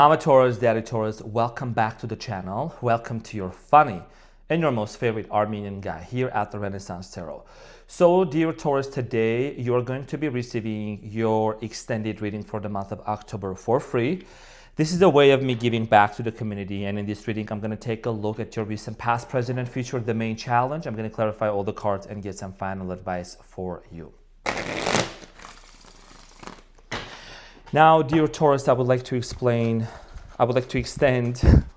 I'm a Taurus, Daddy Taurus. Welcome back to the channel. Welcome to your funny and your most favorite Armenian guy here at the Renaissance Tarot. So, dear Taurus, today you're going to be receiving your extended reading for the month of October for free. This is a way of me giving back to the community, and in this reading I'm going to take a look at your recent, past, present, and future, the main challenge. I'm going to clarify all the cards and get some final advice for you. Now, dear Taurus, I would like to extend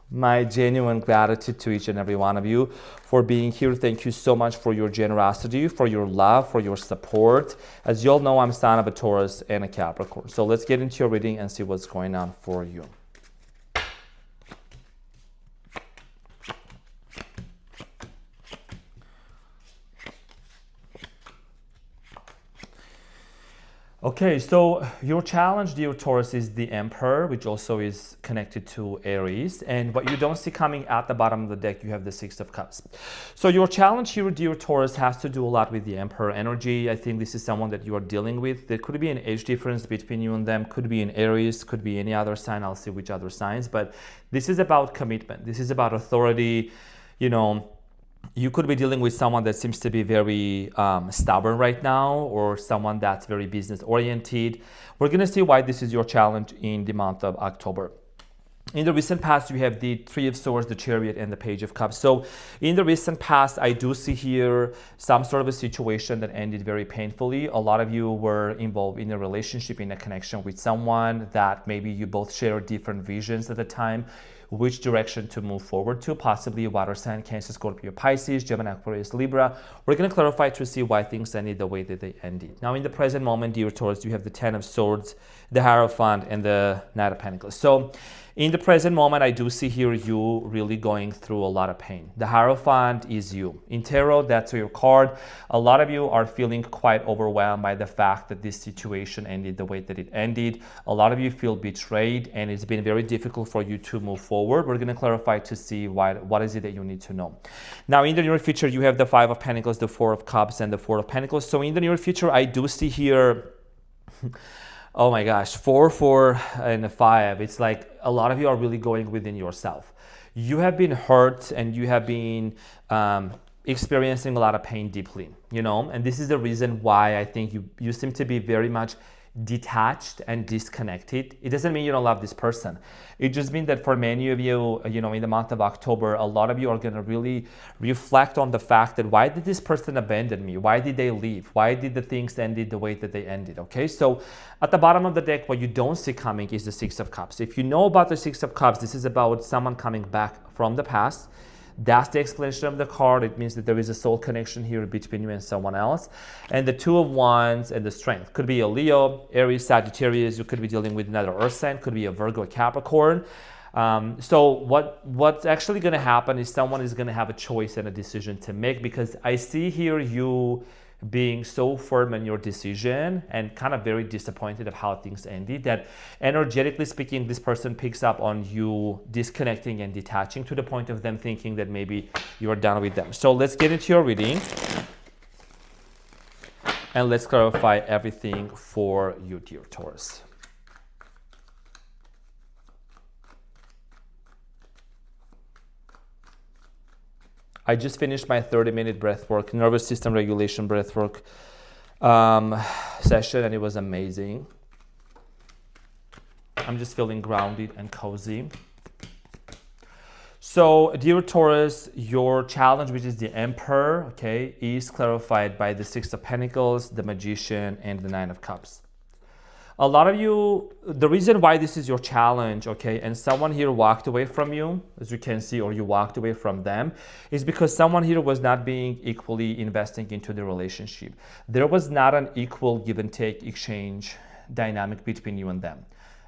my genuine gratitude to each and every one of you for being here. Thank you so much for your generosity, for your love, for your support. As you all know, I'm a sign of a Taurus and a Capricorn. So let's get into your reading and see what's going on for you. Okay, so your challenge, dear Taurus, is the Emperor, which also is connected to Aries. And what you don't see coming at the bottom of the deck, you have the Six of Cups. So your challenge here, dear Taurus, has to do a lot with the Emperor energy. I think this is someone that you are dealing with. There could be an age difference between you and them, could be in Aries, could be any other sign. I'll see which other signs. But this is about commitment. This is about authority. You could be dealing with someone that seems to be very stubborn right now, or someone that's very business oriented. We're going to see why this is your challenge in the month of October. In the recent past, you have the Three of Swords, the Chariot, and the Page of Cups. So in the recent past, I do see here some sort of a situation that ended very painfully. A lot of you were involved in a relationship, in a connection with someone that maybe you both share different visions at the time, which direction to move forward to, possibly water sign, Cancer, Scorpio, Pisces, Gemini, Aquarius, Libra. We're going to clarify to see why things ended the way that they ended. Now, in the present moment, dear Taurus, you have the Ten of Swords, the Hierophant, and the Knight of Pentacles. So in the present moment, I do see here you really going through a lot of pain. The Hierophant is you. In tarot, that's your card. A lot of you are feeling quite overwhelmed by the fact that this situation ended the way that it ended. A lot of you feel betrayed, and it's been very difficult for you to move forward. We're going to clarify to see what is it that you need to know. Now, in the near future, you have the Five of Pentacles, the Four of Cups, and the Four of Pentacles. So in the near future, I do see here oh my gosh, 4, 4, and a 5. It's like a lot of you are really going within yourself. You have been hurt, and you have been experiencing a lot of pain deeply, and this is the reason why I think you seem to be very much detached and disconnected. It doesn't mean you don't love this person. It just means that for many of you, in the month of October, a lot of you are going to really reflect on the fact that why did this person abandon me? Why did they leave? Why did the things ended the way that they ended? Okay, so at the bottom of the deck, what you don't see coming is the Six of Cups. If you know about the Six of Cups, this is about someone coming back from the past. That's the explanation of the card. It means that there is a soul connection here between you and someone else. And the Two of Wands and the Strength. Could be a Leo, Aries, Sagittarius. You could be dealing with another Earth sign. Could be a Virgo, a Capricorn. So what's actually going to happen is someone is going to have a choice and a decision to make, because I see here you being so firm in your decision and kind of very disappointed of how things ended, that energetically speaking, this person picks up on you disconnecting and detaching to the point of them thinking that maybe you're done with them. So let's get into your reading and let's clarify everything for you, dear Taurus. I just finished my 30-minute breathwork, nervous system regulation breathwork session, and it was amazing. I'm just feeling grounded and cozy. So, dear Taurus, your challenge, which is the Emperor, okay, is clarified by the Six of Pentacles, the Magician, and the Nine of Cups. A lot of you, the reason why this is your challenge, okay, and someone here walked away from you, as you can see, or you walked away from them, is because someone here was not being equally investing into the relationship. There was not an equal give and take exchange dynamic between you and them.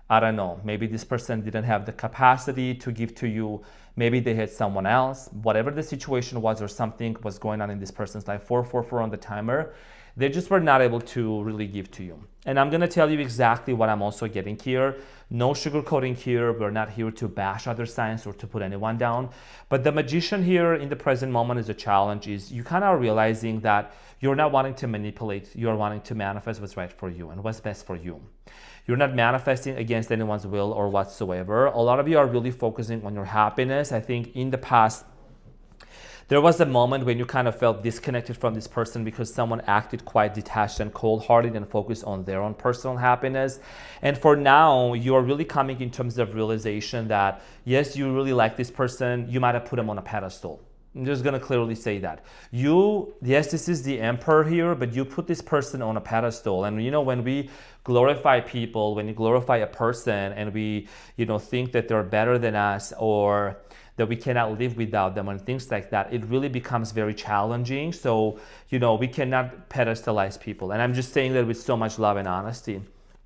I don't know, maybe this person didn't have the capacity to give to you. Maybe they had someone else. Whatever the situation was, or something was going on in this person's life, 444 on the timer, they just were not able to really give to you. And I'm going to tell you exactly what I'm also getting here. No sugarcoating here. We're not here to bash other signs or to put anyone down. But the Magician here in the present moment is a challenge. Is you kind of realizing that you're not wanting to manipulate. You're wanting to manifest what's right for you and what's best for you. You're not manifesting against anyone's will or whatsoever. A lot of you are really focusing on your happiness. I think in the past, there was a moment when you kind of felt disconnected from this person because someone acted quite detached and cold-hearted and focused on their own personal happiness. And for now, you are really coming in terms of realization that, yes, you really like this person. You might have put him on a pedestal. I'm just going to clearly say that. Yes, this is the emperor here, but you put this person on a pedestal. And when we glorify people, when you glorify a person and we, think that they're better than us or that we cannot live without them and things like that, it really becomes very challenging. So, we cannot pedestalize people. And I'm just saying that with so much love and honesty.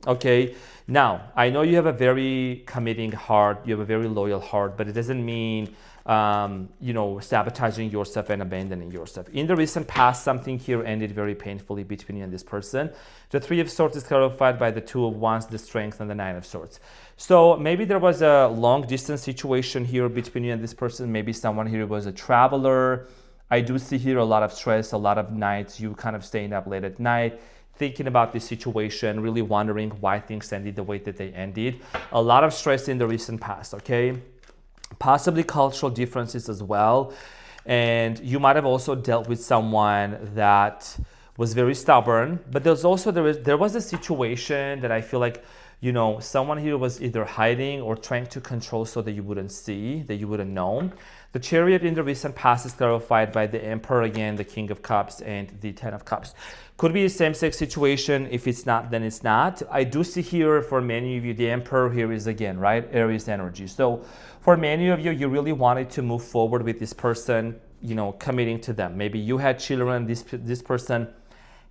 Okay, now, I know you have a very committing heart, you have a very loyal heart, but it doesn't mean, sabotaging yourself and abandoning yourself. In the recent past, something here ended very painfully between you and this person. The Three of Swords is clarified by the Two of Wands, the Strength, and the Nine of Swords. So maybe there was a long distance situation here between you and this person. Maybe someone here was a traveler. I do see here a lot of stress, a lot of nights, you kind of staying up late at night, thinking about this situation, really wondering why things ended the way that they ended. A lot of stress in the recent past, okay? Possibly cultural differences as well. And you might have also dealt with someone that was very stubborn, but there was a situation that I feel like, someone here was either hiding or trying to control so that you wouldn't see, that you wouldn't know. The Chariot in the recent past is clarified by the Emperor again, the King of Cups, and the Ten of Cups. Could be a same-sex situation. If it's not, then it's not. I do see here for many of you, the Emperor here is again, right? Aries energy. So for many of you, you really wanted to move forward with this person, committing to them. Maybe you had children, this person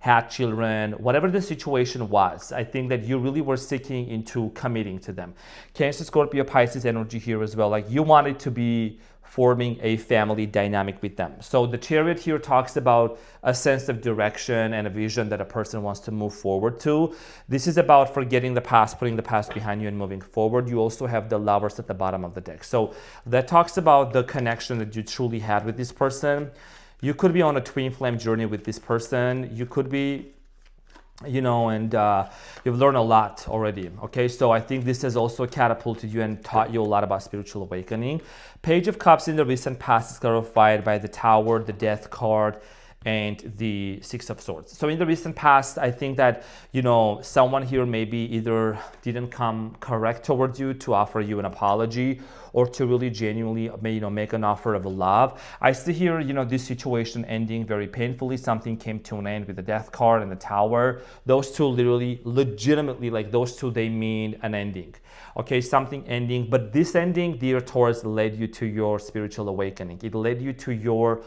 had children, whatever the situation was, I think that you really were seeking into committing to them. Cancer, Scorpio, Pisces energy here as well. Like you wanted to be forming a family dynamic with them. So the Chariot here talks about a sense of direction and a vision that a person wants to move forward to. This is about forgetting the past, putting the past behind you and moving forward. You also have the Lovers at the bottom of the deck. So that talks about the connection that you truly had with this person. You could be on a twin flame journey with this person. You could be, and you've learned a lot already. Okay, so I think this has also catapulted you and taught you a lot about spiritual awakening. Page of Cups in the recent past is clarified by the Tower, the Death card, and the Six of Swords. So in the recent past, I think that, someone here maybe either didn't come correct towards you to offer you an apology or to really genuinely, make an offer of love. I see here, this situation ending very painfully. Something came to an end with the Death card and the Tower. Those two literally, legitimately, like those two, they mean an ending. Okay, something ending. But this ending, dear Taurus, led you to your spiritual awakening. It led you to your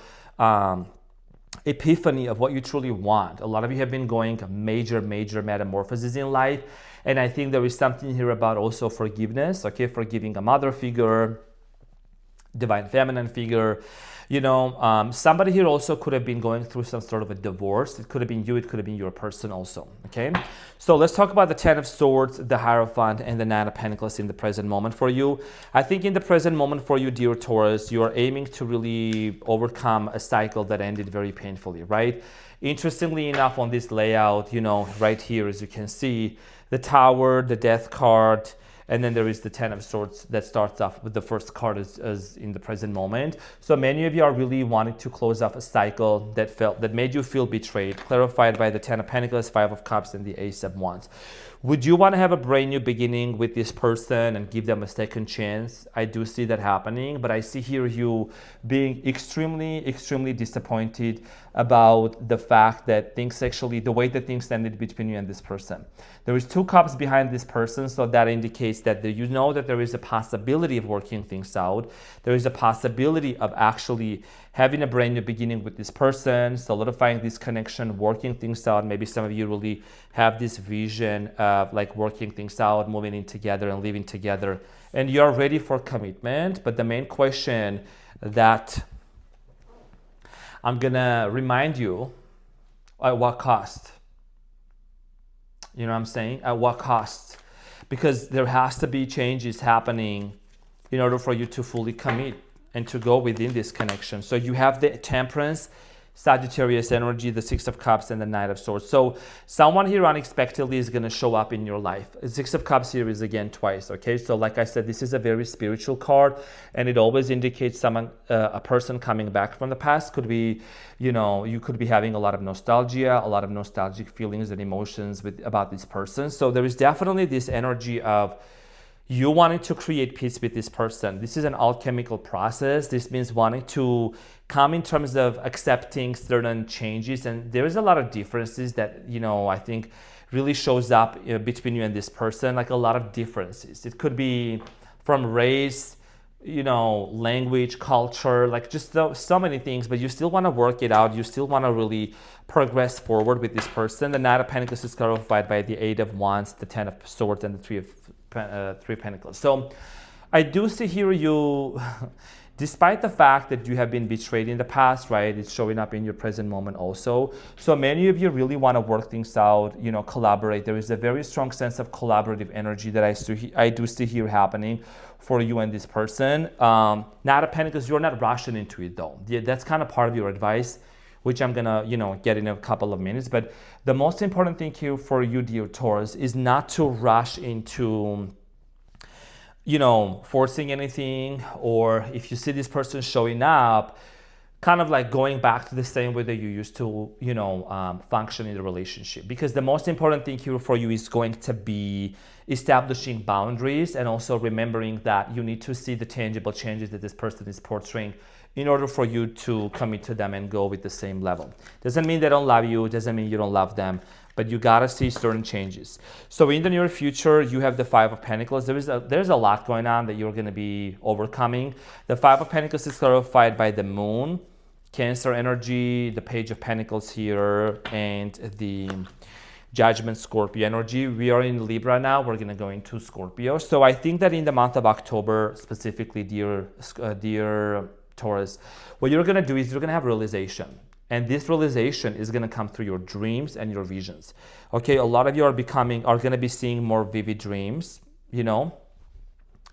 epiphany of what you truly want. A lot of you have been going major metamorphoses in life. And I think there is something here about also forgiveness, okay? Forgiving a mother figure, divine feminine figure. Somebody here also could have been going through some sort of a divorce. It could have been you, it could have been your person also, okay? So let's talk about the Ten of Swords, the Hierophant, and the Nine of Pentacles in the present moment for you. I think in the present moment for you, dear Taurus, you are aiming to really overcome a cycle that ended very painfully, right? Interestingly enough, on this layout, right here, as you can see, the Tower, the Death card, and then there is the Ten of Swords that starts off with the first card as in the present moment. So many of you are really wanting to close off a cycle that made you feel betrayed, clarified by the Ten of Pentacles, Five of Cups, and the Ace of Wands. Would you want to have a brand new beginning with this person and give them a second chance? I do see that happening, but I see here you being extremely disappointed about the fact that the way that things ended between you and this person. There is two cups behind this person, so that indicates that you know that there is a possibility of working things out. There is a possibility of actually having a brand new beginning with this person, solidifying this connection, working things out. Maybe some of you really have this vision of like working things out, moving in together and living together, and you're ready for commitment. But the main question that I'm gonna remind you, at what cost? You know what I'm saying? At what cost? Because there has to be changes happening in order for you to fully commit and to go within this connection. So you have the Temperance Sagittarius energy, the Six of Cups, and the Knight of Swords. So someone here unexpectedly is going to show up in your life. The Six of Cups here is again twice, okay? So like I said, this is a very spiritual card, and it always indicates someone, a person coming back from the past. Could be, you could be having a lot of nostalgia, a lot of nostalgic feelings and emotions about this person. So there is definitely this energy of you wanting to create peace with this person. This is an alchemical process. This means wanting to come in terms of accepting certain changes. And there is a lot of differences that, I think really shows up between you and this person, like a lot of differences. It could be from race, language, culture, like just so many things, but you still want to work it out. You still want to really progress forward with this person. The Knight of Pentacles is clarified by the Eight of Wands, the Ten of Swords, and the Three of Pentacles. So I do see here you, despite the fact that you have been betrayed in the past, right? It's showing up in your present moment also. So many of you really want to work things out, collaborate. There is a very strong sense of collaborative energy that I do see here happening for you and this person. Knight of Pentacles, you're not rushing into it though. Yeah, that's kind of part of your advice, which I'm gonna, get in a couple of minutes. But the most important thing here for you, dear Taurus, is not to rush into, forcing anything, or if you see this person showing up, kind of like going back to the same way that you used to, function in the relationship. Because the most important thing here for you is going to be establishing boundaries, and also remembering that you need to see the tangible changes that this person is portraying in order for you to commit to them and go with the same level. Doesn't mean they don't love you, doesn't mean you don't love them, but you gotta see certain changes. So in the near future, you have the Five of Pentacles. There's a lot going on that you're gonna be overcoming. The Five of Pentacles is clarified by the Moon, Cancer energy, the Page of Pentacles here, and the Judgment, Scorpio energy. We are in Libra now. We're gonna go into Scorpio. So I think that in the month of October, specifically, dear Taurus, what you're gonna do is you're gonna have realization. And this realization is gonna come through your dreams and your visions. Okay, a lot of you are gonna be seeing more vivid dreams,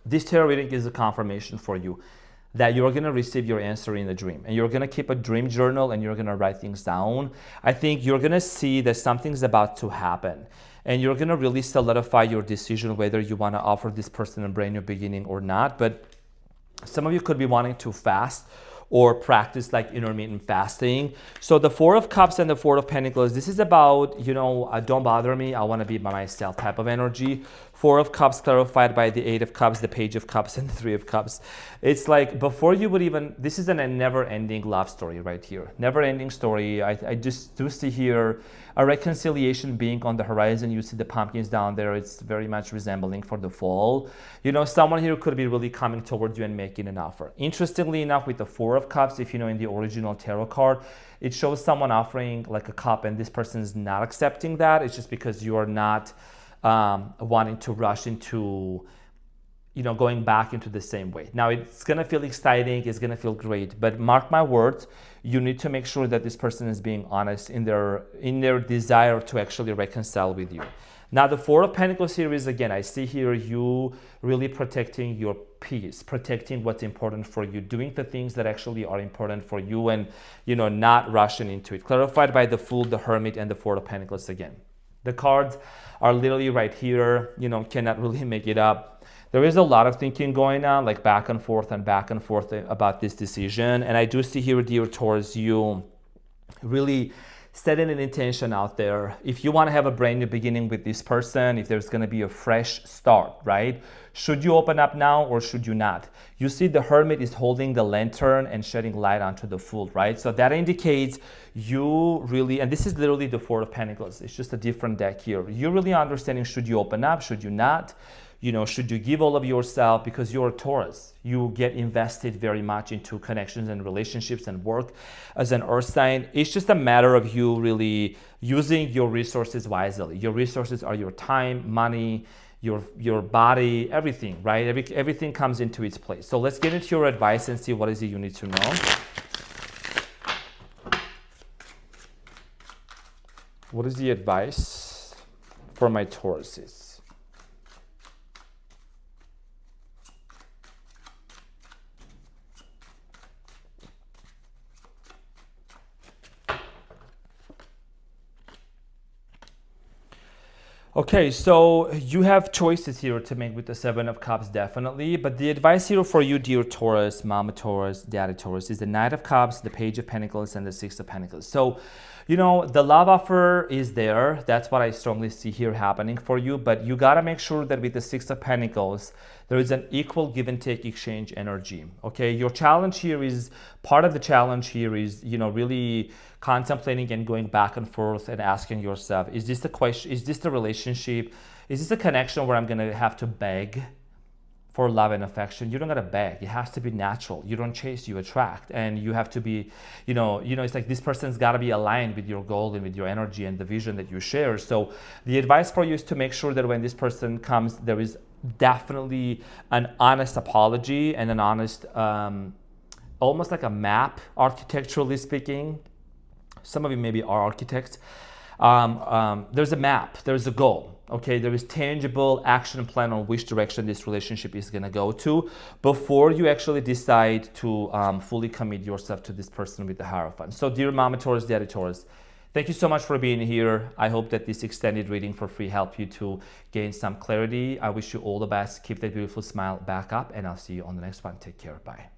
This tarot reading is a confirmation for you that you're gonna receive your answer in the dream. And you're gonna keep a dream journal and you're gonna write things down. I think you're gonna see that something's about to happen. And you're gonna really solidify your decision whether you wanna offer this person a brand new beginning or not. But some of you could be wanting to fast or practice like intermittent fasting. So the Four of Cups and the Four of Pentacles, this is about, don't bother me, I wanna be by myself type of energy. Four of Cups clarified by the Eight of Cups, the Page of Cups, and the Three of Cups. It's like before you would even, this is a never-ending love story right here. Never-ending story. I just do see here a reconciliation being on the horizon. You see the pumpkins down there. It's very much resembling for the fall. Someone here could be really coming towards you and making an offer. Interestingly enough, with the Four of Cups, if in the original tarot card, it shows someone offering like a cup and this person is not accepting that. It's just because you are not wanting to rush into, going back into the same way. Now it's gonna feel exciting, it's gonna feel great, but mark my words, you need to make sure that this person is being honest in their desire to actually reconcile with you. Now the Four of Pentacles here is, again, I see here you really protecting your peace, protecting what's important for you, doing the things that actually are important for you, and not rushing into it. Clarified by the Fool, the Hermit, and the Four of Pentacles again. The cards are literally right here, cannot really make it up. There is a lot of thinking going on, like back and forth about this decision. And I do see here, dear Taurus, you really setting an intention out there. If you want to have a brand new beginning with this person, if there's going to be a fresh start, right? Should you open up now or should you not? You see the Hermit is holding the lantern and shedding light onto the Fool, right? So that indicates you really, and this is literally the Four of Pentacles. It's just a different deck here. You're really understanding, should you open up, should you not? Should you give all of yourself? Because you're a Taurus. You get invested very much into connections and relationships and work as an earth sign. It's just a matter of you really using your resources wisely. Your resources are your time, money, your body, everything, right? Everything comes into its place. So let's get into your advice and see what is it you need to know. What is the advice for my Tauruses? Okay, so you have choices here to make with the Seven of Cups, definitely. But the advice here for you, dear Taurus, Mama Taurus, Daddy Taurus, is the Knight of Cups, the Page of Pentacles, and the Six of Pentacles. So, you know, the love offer is there. That's what I strongly see here happening for you. But you got to make sure that with the Six of Pentacles, there is an equal give and take exchange energy. Okay, your challenge here is, part of the challenge here is, you know, really contemplating and going back and forth and asking yourself, is this the question, is this the relationship, is this a connection where I'm gonna have to beg for love and affection? You don't gotta beg. It has to be natural. You don't chase, you attract. And you have to be, it's like this person's gotta be aligned with your goal and with your energy and the vision that you share. So the advice for you is to make sure that when this person comes, there is definitely an honest apology and an honest, almost like a map, architecturally speaking. Some of you maybe are architects. There's a map, there's a goal. Okay, there is tangible action plan on which direction this relationship is going to go to before you actually decide to fully commit yourself to this person with the Hierophant. So dear Mama Taurus, Daddy Taurus, thank you so much for being here. I hope that this extended reading for free helped you to gain some clarity. I wish you all the best. Keep that beautiful smile back up, and I'll see you on the next one. Take care. Bye.